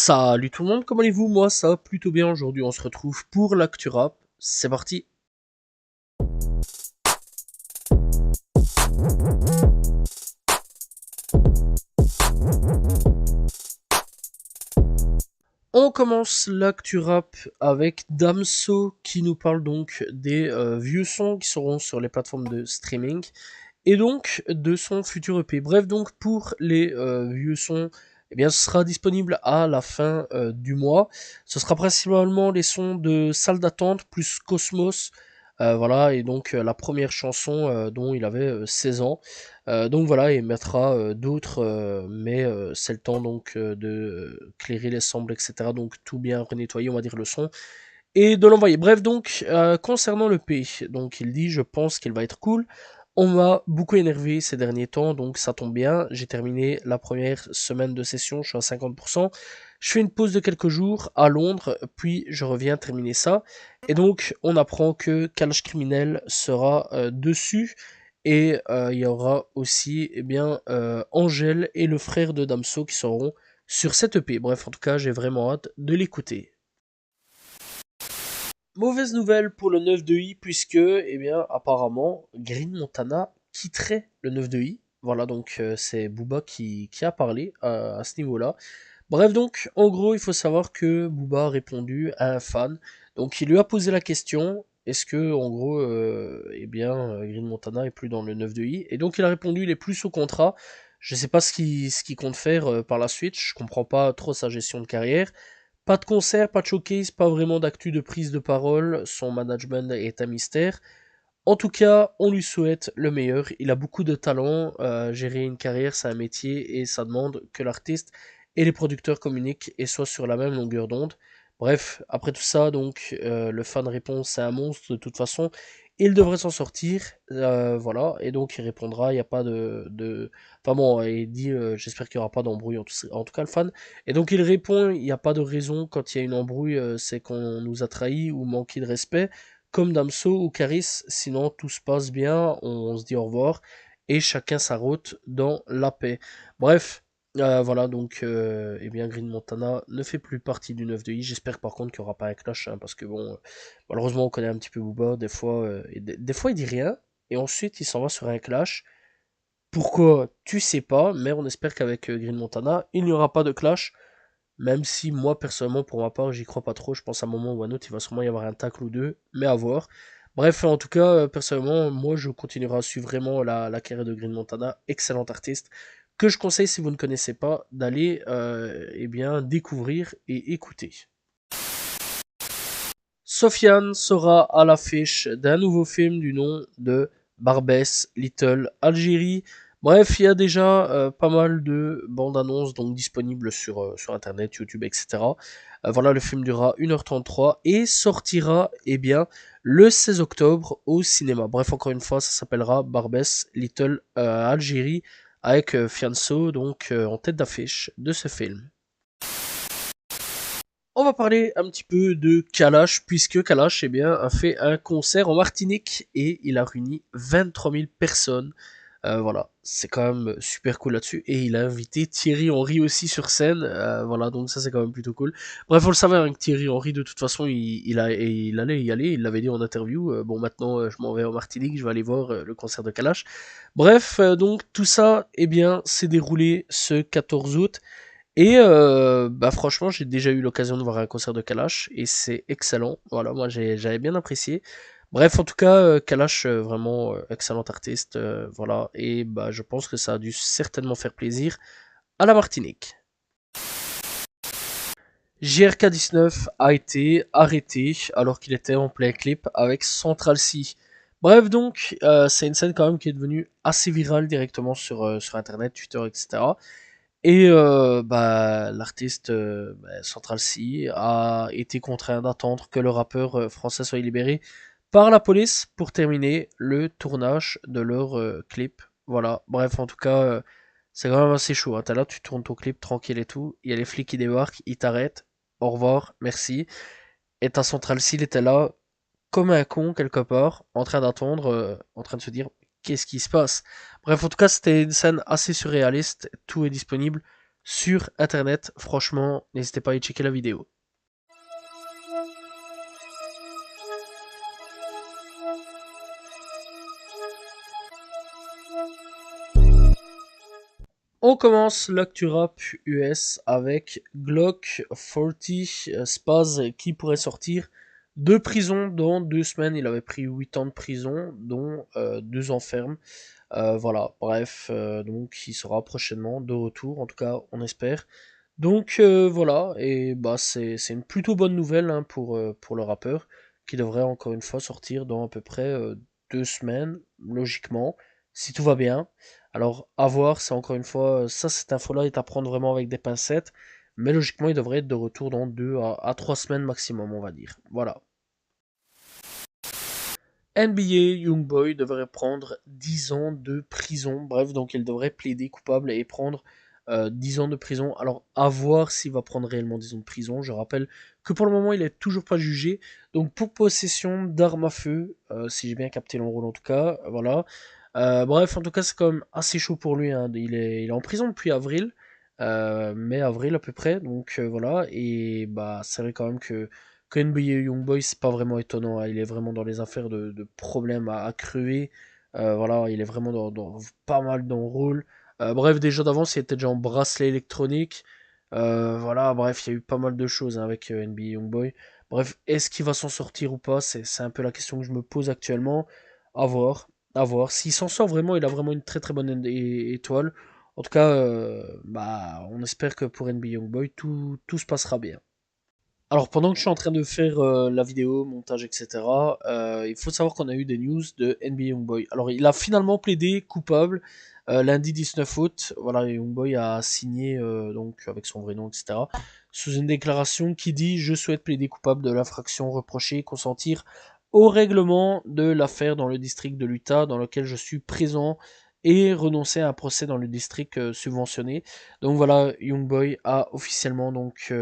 Salut tout le monde, comment allez-vous? Moi ça va plutôt bien. Aujourd'hui on se retrouve pour l'actu rap. C'est parti. On commence l'actu rap avec Damso qui nous parle donc des vieux sons qui seront sur les plateformes de streaming et donc de son futur EP. Bref, donc pour les vieux sons, eh bien ce sera disponible à la fin du mois. Ce sera principalement les sons de Salle d'attente plus Cosmos. Voilà, et donc la première chanson dont il avait 16 ans. Donc voilà, il mettra d'autres, mais c'est le temps donc de clairer les samples, etc. Donc tout bien renettoyer, on va dire le son, et de l'envoyer. Bref, donc concernant le P, donc il dit, je pense qu'il va être cool. On m'a beaucoup énervé ces derniers temps, donc ça tombe bien. J'ai terminé la première semaine de session, je suis à 50%. Je fais une pause de quelques jours à Londres, puis je reviens terminer ça. Et donc, on apprend que Calage Criminel sera dessus. Et il y aura aussi Angèle et le frère de Damso qui seront sur cette EP. Bref, en tout cas, j'ai vraiment hâte de l'écouter. Mauvaise nouvelle pour le 9 de I, puisque, apparemment, Green Montana quitterait le 9 de I. Voilà, donc c'est Booba qui a parlé à ce niveau-là. Bref, donc, en gros, il faut savoir que Booba a répondu à un fan. Donc, il lui a posé la question, est-ce que, en gros, Green Montana est plus dans le 9 de I? Et donc, il a répondu, il est plus sous contrat. Je sais pas ce qu'il compte faire par la suite. Je comprends pas trop sa gestion de carrière. Pas de concert, pas de showcase, pas vraiment d'actu de prise de parole, son management est un mystère. En tout cas, on lui souhaite le meilleur, il a beaucoup de talent, gérer une carrière c'est un métier et ça demande que l'artiste et les producteurs communiquent et soient sur la même longueur d'onde. Bref, après tout ça, donc le fan répond c'est un monstre de toute façon, il devrait s'en sortir, voilà, et donc il répondra, il n'y a pas de... Enfin bon, il dit j'espère qu'il n'y aura pas d'embrouille, en tout cas le fan. Et donc il répond, il n'y a pas de raison quand il y a une embrouille, c'est qu'on nous a trahis ou manqué de respect, comme Damso ou Caris, sinon tout se passe bien, on se dit au revoir, et chacun sa route dans la paix. Bref, voilà, donc Green Montana ne fait plus partie du 9 de I. J'espère par contre qu'il n'y aura pas un clash, hein, parce que bon, malheureusement on connaît un petit peu Booba, des fois, des fois il dit rien, et ensuite il s'en va sur un clash. Pourquoi? Tu sais pas, mais on espère qu'avec Green Montana, il n'y aura pas de clash. Même si moi, personnellement, pour ma part, j'y crois pas trop. Je pense à un moment ou à un autre, il va sûrement y avoir un tacle ou deux, mais à voir. Bref, en tout cas, personnellement, moi, je continuerai à suivre vraiment la carrière de Green Montana. Excellent artiste, que je conseille, si vous ne connaissez pas, d'aller découvrir et écouter. Sofiane sera à l'affiche d'un nouveau film du nom de Barbès Little Algérie. Bref, il y a déjà pas mal de bandes annonces donc disponibles sur internet, YouTube, etc. Voilà, le film durera 1h33 et sortira le 16 octobre au cinéma. Bref, encore une fois, ça s'appellera Barbès Little Algérie avec Fianso donc en tête d'affiche de ce film. On va parler un petit peu de Kalash, puisque Kalash a fait un concert en Martinique et il a réuni 23 000 personnes. Voilà, c'est quand même super cool là-dessus. Et il a invité Thierry Henry aussi sur scène. Voilà, donc ça c'est quand même plutôt cool. Bref, on le savait, hein, que Thierry Henry, de toute façon, il allait y aller. Il l'avait dit en interview. Bon, maintenant, je m'en vais en Martinique, je vais aller voir le concert de Kalash. Bref, donc tout ça, s'est déroulé ce 14 août. Et franchement, j'ai déjà eu l'occasion de voir un concert de Kalash et c'est excellent. Voilà, moi j'avais bien apprécié. Bref, en tout cas, Kalash, vraiment excellent artiste. Voilà, et bah je pense que ça a dû certainement faire plaisir à la Martinique. JRK19 a été arrêté alors qu'il était en plein clip avec Central C. Bref, donc, c'est une scène quand même qui est devenue assez virale directement sur Internet, Twitter, etc. Et l'artiste Central C a été contraint d'attendre que le rappeur français soit libéré par la police pour terminer le tournage de leur clip. Voilà, bref, en tout cas, c'est quand même assez chaud, hein. T'as là, tu tournes ton clip tranquille et tout, il y a les flics qui débarquent, ils t'arrêtent, au revoir, merci. Et ta Central C, il était là, comme un con quelque part, en train d'attendre, en train de se dire qu'est-ce qui se passe. Bref, en tout cas, c'était une scène assez surréaliste, tout est disponible sur internet. Franchement, n'hésitez pas à y checker la vidéo. On commence l'actu rap US avec Glock 40 Spaz qui pourrait sortir de prison dans 2 semaines. Il avait pris 8 ans de prison, dont 2 ans ferme. Voilà, bref, donc il sera prochainement de retour, en tout cas on espère. Donc voilà, et bah c'est une plutôt bonne nouvelle hein, pour le rappeur, qui devrait encore une fois sortir dans à peu près 2 semaines, logiquement, si tout va bien. Alors à voir, c'est encore une fois, ça cette info-là est à prendre vraiment avec des pincettes, mais logiquement il devrait être de retour dans 2 à 3 semaines maximum, on va dire. Voilà. NBA Youngboy devrait prendre 10 ans de prison. Bref, donc il devrait plaider coupable et prendre 10 ans de prison. Alors, à voir s'il va prendre réellement 10 ans de prison. Je rappelle que pour le moment, il n'est toujours pas jugé. Donc, pour possession d'armes à feu, si j'ai bien capté l'enrôle en tout cas, voilà. Bref, en tout cas, c'est quand même assez chaud pour lui, hein. Il est en prison depuis avril, mai, avril à peu près. Donc, voilà. Et bah, c'est vrai quand même que NBA Youngboy, c'est pas vraiment étonnant, hein. Il est vraiment dans les affaires de problèmes à crever. Voilà, il est vraiment dans pas mal dans le rôle. Bref, déjà d'avance, il était déjà en bracelet électronique. Voilà, bref, il y a eu pas mal de choses hein, avec NBA Youngboy. Bref, est-ce qu'il va s'en sortir ou pas? C'est un peu la question que je me pose actuellement. À voir. À voir. S'il s'en sort vraiment, il a vraiment une très très bonne étoile. En tout cas, bah, on espère que pour NBA Youngboy, tout se passera bien. Alors pendant que je suis en train de faire la vidéo, montage, etc., il faut savoir qu'on a eu des news de NBA Youngboy. Alors il a finalement plaidé coupable lundi 19 août. Voilà, Youngboy a signé donc avec son vrai nom, etc. Sous une déclaration qui dit: je souhaite plaider coupable de l'infraction reprochée et consentir au règlement de l'affaire dans le district de l'Utah dans lequel je suis présent et renoncer à un procès dans le district subventionné. Donc voilà, Youngboy a officiellement donc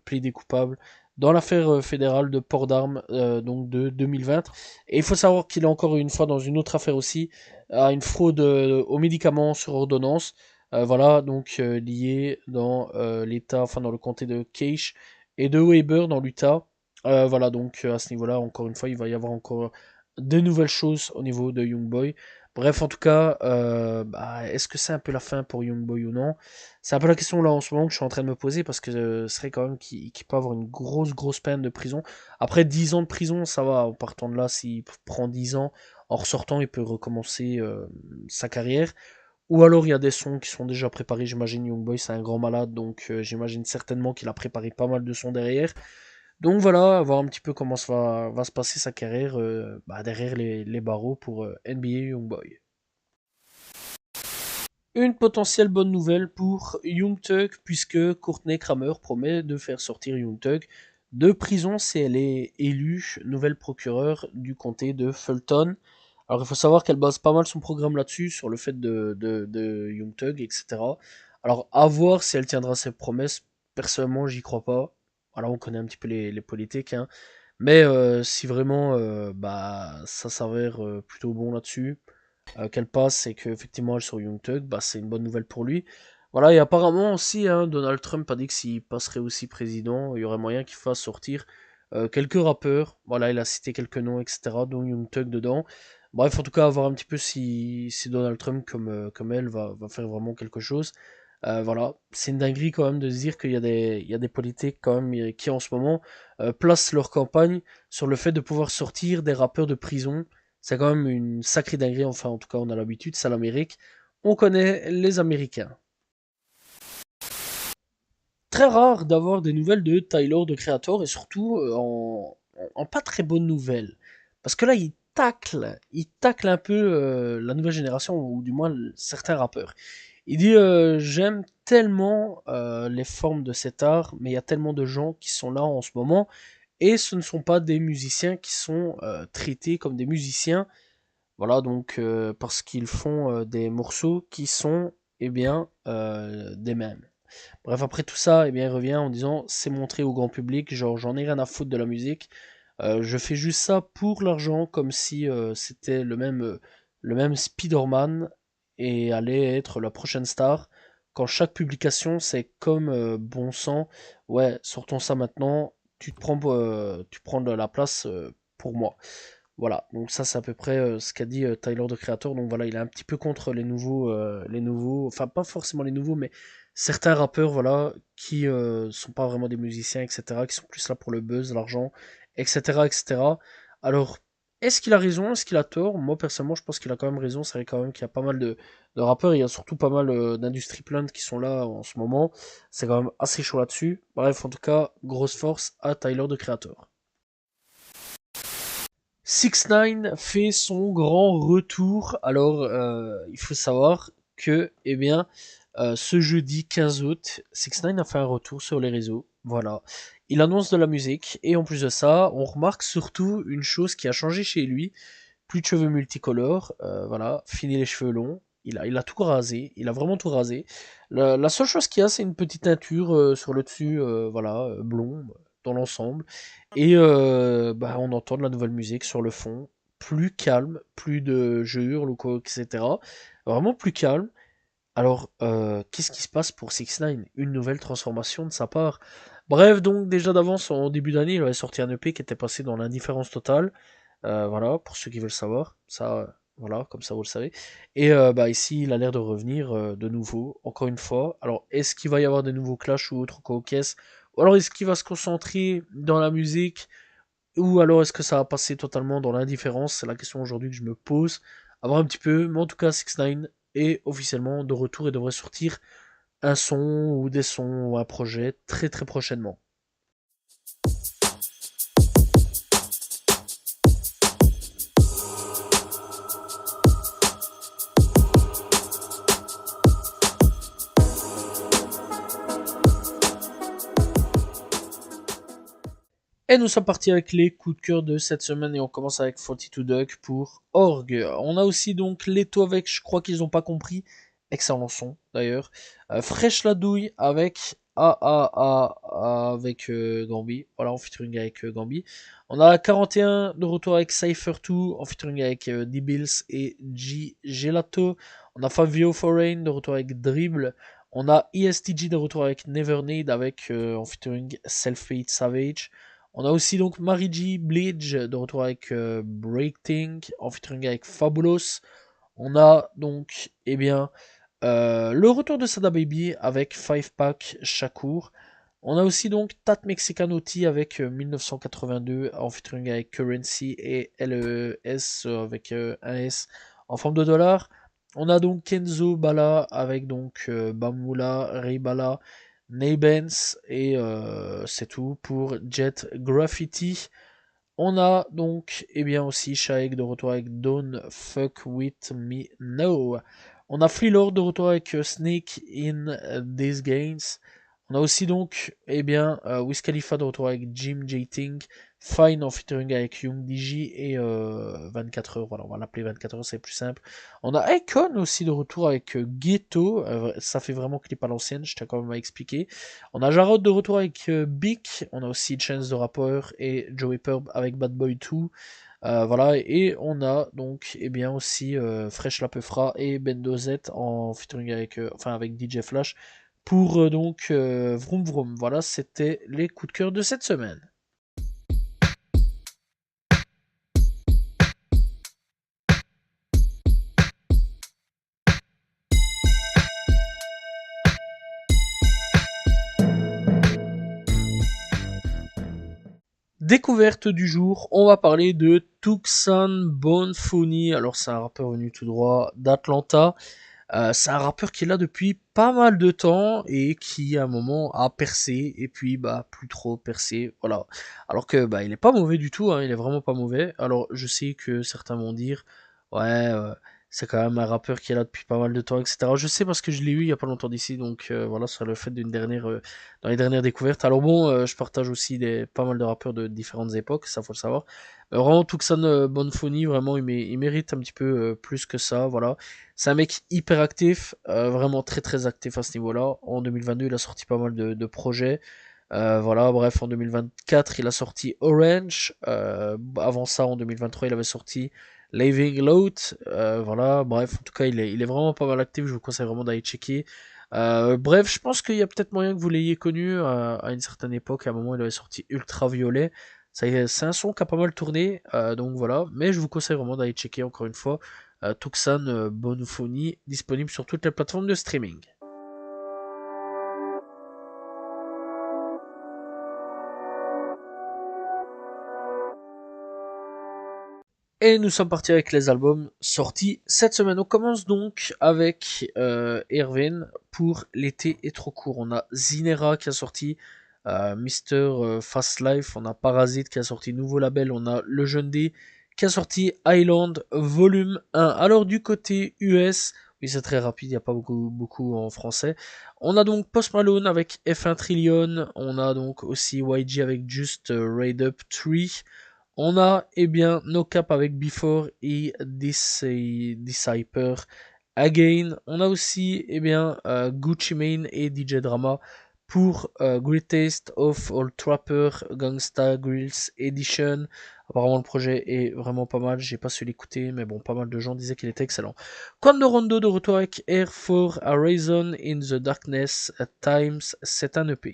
plaidé coupable dans l'affaire fédérale de port d'armes donc de 2020. Et il faut savoir qu'il est encore une fois dans une autre affaire aussi, à une fraude aux médicaments sur ordonnance. Voilà, donc lié dans l'État, enfin dans le comté de Cache et de Weber dans l'Utah. Voilà, donc à ce niveau-là, encore une fois, il va y avoir encore de nouvelles choses au niveau de Youngboy. Bref, en tout cas, bah, est-ce que c'est un peu la fin pour Youngboy ou non? C'est un peu la question là en ce moment que je suis en train de me poser parce que ce serait quand même qu'il peut avoir une grosse peine de prison. Après 10 ans de prison, ça va, en partant de là, s'il prend 10 ans, en ressortant, il peut recommencer sa carrière. Ou alors il y a des sons qui sont déjà préparés, j'imagine Youngboy c'est un grand malade, donc j'imagine certainement qu'il a préparé pas mal de sons derrière. Donc voilà, voir un petit peu comment va se passer sa carrière bah, derrière les barreaux pour NBA Youngboy. Une potentielle bonne nouvelle pour Young Thug puisque Courtney Kramer promet de faire sortir Young Thug de prison si elle est élue nouvelle procureure du comté de Fulton. Alors il faut savoir qu'elle base pas mal son programme là-dessus, sur le fait de Young Thug, etc. Alors à voir si elle tiendra ses promesses. Personnellement, j'y crois pas. Voilà, on connaît un petit peu les politiques, hein. Mais si vraiment bah, ça s'avère plutôt bon là-dessus, qu'elle passe et qu'effectivement elle sur Young Thug, bah, c'est une bonne nouvelle pour lui. Voilà, et apparemment aussi, hein, Donald Trump a dit que s'il passerait aussi président, il y aurait moyen qu'il fasse sortir quelques rappeurs. Voilà, il a cité quelques noms, etc., dont Young Thug dedans. Bref, en tout cas, à voir un petit peu si Donald Trump, comme elle, va faire vraiment quelque chose. Voilà, c'est une dinguerie quand même de se dire qu'il y a des politiques quand même qui en ce moment placent leur campagne sur le fait de pouvoir sortir des rappeurs de prison. C'est quand même une sacrée dinguerie, enfin en tout cas on a l'habitude, c'est l'Amérique. On connaît les Américains. Très rare d'avoir des nouvelles de Tyler, de Creator, et surtout en pas très bonnes nouvelles. Parce que là, il tacle un peu la nouvelle génération, ou du moins certains rappeurs. Il dit j'aime tellement les formes de cet art, mais il y a tellement de gens qui sont là en ce moment, et ce ne sont pas des musiciens qui sont traités comme des musiciens. Voilà, donc parce qu'ils font des morceaux qui sont eh bien des mêmes. Bref, après tout ça, eh bien, il revient en disant c'est montré au grand public, genre j'en ai rien à foutre de la musique, je fais juste ça pour l'argent, comme si c'était le même Spider-Man et allait être la prochaine star. quand chaque publication, c'est comme bon sang, ouais, sortons ça maintenant, tu prends de la place pour moi. Voilà, donc ça c'est à peu près ce qu'a dit Tyler de Creator. Donc voilà, il est un petit peu contre les nouveaux, enfin pas forcément les nouveaux, mais certains rappeurs, voilà, qui sont pas vraiment des musiciens, etc., qui sont plus là pour le buzz, l'argent, etc., etc. Alors, est-ce qu'il a raison, est-ce qu'il a tort? Moi personnellement, je pense qu'il a quand même raison. C'est vrai quand même qu'il y a pas mal de rappeurs, il y a surtout pas mal d'industrie plaintes qui sont là en ce moment. C'est quand même assez chaud là-dessus. Bref, en tout cas, grosse force à Tyler de Creator. 6ix9ine fait son grand retour. Alors, il faut savoir que, eh bien, ce jeudi 15 août, 6ix9ine a fait un retour sur les réseaux. Voilà. Il annonce de la musique et en plus de ça, on remarque surtout une chose qui a changé chez lui. Plus de cheveux multicolores, voilà, fini les cheveux longs. Il a tout rasé, il a vraiment tout rasé. La seule chose qu'il y a, c'est une petite teinture sur le dessus, voilà, blond dans l'ensemble. Et bah, on entend de la nouvelle musique sur le fond, plus calme, plus de je hurle ou quoi, etc. Vraiment plus calme. Alors, qu'est-ce qui se passe pour 6ix9ine? Une nouvelle transformation de sa part. Bref, donc déjà d'avance, en début d'année, il avait sorti un EP qui était passé dans l'indifférence totale. Voilà, pour ceux qui veulent savoir. Ça, voilà, comme ça vous le savez. Et bah ici, il a l'air de revenir de nouveau, encore une fois. Alors, est-ce qu'il va y avoir des nouveaux clashs ou autres quoi aux caisses? Ou alors est-ce qu'il va se concentrer dans la musique? Ou alors est-ce que ça va passer totalement dans l'indifférence? C'est la question aujourd'hui que je me pose. À voir un petit peu, mais en tout cas, 6ix9ine est officiellement de retour et devrait sortir un son ou des sons ou un projet très très prochainement. Et nous sommes partis avec les coups de cœur de cette semaine et on commence avec 42 Duck pour Org. On a aussi donc Leto avec Je crois qu'ils n'ont pas compris. Excellent son d'ailleurs. Fresh la douille avec AAA avec Gambi. Voilà, en featuring avec Gambi. On a 41 de retour avec Cypher 2 en featuring avec D-Bills et G Gelato. On a Fabio Foreign de retour avec Dribble. On a ESTG de retour avec Never Need avec en featuring Self-Fade Savage. On a aussi donc Mary G. Blige de retour avec Breaking en featuring avec Fabulous. On a donc, eh bien, le retour de Sada Baby avec 5 Pack Shakur. On a aussi donc Tat Mexicanotti avec 1982 en featuring avec Currency et LES avec un S en forme de dollar. On a donc Kenzo Bala avec donc Bamula, Bala, Naybens et c'est tout pour Jet Graffiti. On a donc eh bien aussi Shaek de retour avec Don't Fuck With Me No. On a Freelord de retour avec Snake in These Games. On a aussi donc eh bien Wiz Khalifa de retour avec Jim J. Ting. Fine en featuring avec Young DJ et 24 heures. Voilà, on va l'appeler 24 heures, c'est plus simple. On a Icon aussi de retour avec Ghetto. Ça fait vraiment clip à l'ancienne, je tiens quand même à expliquer. On a Jarod de retour avec Bic, on a aussi Chance de Rapper et Joey Purb avec Bad Boy 2. Voilà, et on a donc eh bien aussi Fresh Lapefra et Bendozet en featuring avec, enfin avec DJ Flash pour donc Vroom Vroom. Voilà, c'était les coups de cœur de cette semaine. Découverte du jour, on va parler de Tucson Bonfoni. Alors c'est un rappeur venu tout droit d'Atlanta. C'est un rappeur qui est là depuis pas mal de temps et qui à un moment a percé et puis bah plus trop percé, voilà. Alors que bah il est pas mauvais du tout, hein, il est vraiment pas mauvais. Alors je sais que certains vont dire ouais c'est quand même un rappeur qui est là depuis pas mal de temps, etc. Je sais parce que je l'ai eu il y a pas longtemps d'ici, donc voilà, sur le fait d'une dernière dans les dernières découvertes. Alors bon, je partage aussi pas mal de rappeurs de différentes époques, ça faut le savoir. Vraiment Tucson Bonfoni, vraiment il mérite un petit peu plus que ça, voilà. C'est un mec hyper actif, vraiment très très actif à ce niveau-là. En 2022, il a sorti pas mal de projets. Voilà, bref, en 2024, il a sorti Orange. Avant ça, en 2023, il avait sorti Living Loud. Voilà, bref, en tout cas, il est vraiment pas mal actif. Je vous conseille vraiment d'aller checker. Bref, je pense qu'il y a peut-être moyen que vous l'ayez connu à une certaine époque. À un moment, il avait sorti Ultraviolet. C'est un son qui a pas mal tourné, donc voilà. Mais je vous conseille vraiment d'aller checker encore une fois Tucson Bonophonie, disponible sur toutes les plateformes de streaming. Et nous sommes partis avec les albums sortis cette semaine. On commence donc avec Erwin pour l'été est trop court. On a Zinera qui a sorti Mister Fast Life, on a Parasite qui a sorti nouveau label, on a Le Jeune D qui a sorti Island Volume 1. Alors du côté US, oui c'est très rapide, il n'y a pas beaucoup en français. On a donc Post Malone avec F1 Trillion, on a donc aussi YG avec Just Raid Up 3. On a, eh bien, No Cap avec Before et Decipher Again. On a aussi, eh bien, Gucci Mane et DJ Drama pour Greatest of All Trapper Gangsta Grills Edition. Apparemment, le projet est vraiment pas mal. J'ai pas su l'écouter, mais bon, pas mal de gens disaient qu'il était excellent. Quando Rondo de retour avec Air for a Reason in the Darkness at Times. C'est un EP.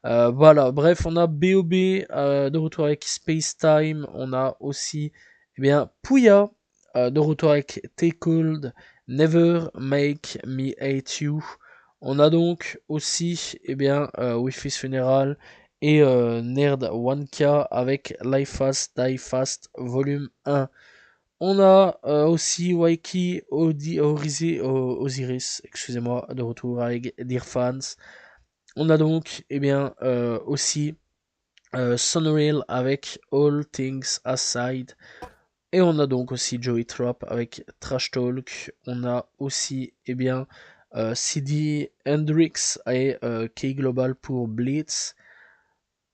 Voilà, bref, on a B.O.B. De retour avec Space Time. On a aussi, eh bien, Pouya de retour avec Take Hold, Never Make Me Hate You. On a donc aussi, eh bien, Wi-Fi's Funeral et Nerd 1K avec Life Fast, Die Fast, volume 1. On a aussi Waiki Osiris, excusez-moi, de retour avec Dear Fans. On a donc, eh bien, aussi Sonoreal avec All Things Aside. Et on a donc aussi Joey Trap avec Trash Talk. On a aussi, eh bien, CD Hendrix et K Global pour Blitz.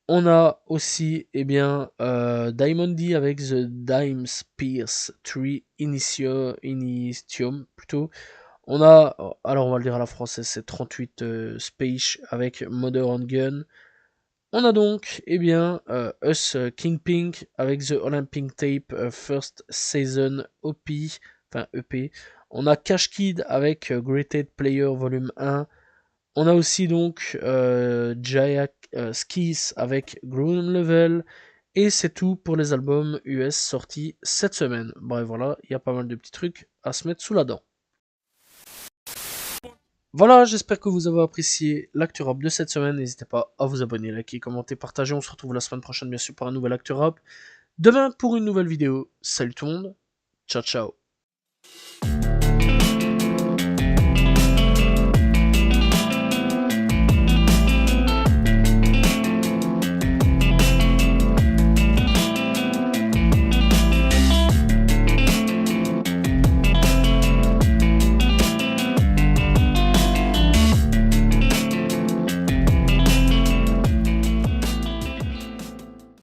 On a aussi, eh bien, Diamond D avec The Dime Spears 3 Initium plutôt. On a, alors on va le dire à la française, c'est 38 Space avec Mother on Gun. On a donc, eh bien, Us King Pink avec The Olympic Tape First Season OP, enfin EP. On a Cash Kid avec Graded Player Volume 1. On a aussi donc Jayak Skis avec Ground Level. Et c'est tout pour les albums US sortis cette semaine. Bref, voilà, il y a pas mal de petits trucs à se mettre sous la dent. Voilà, j'espère que vous avez apprécié l'actu rap de cette semaine. N'hésitez pas à vous abonner, liker, commenter, partager. On se retrouve la semaine prochaine, bien sûr, pour un nouvel actu rap. Demain, pour une nouvelle vidéo. Salut tout le monde. Ciao, ciao.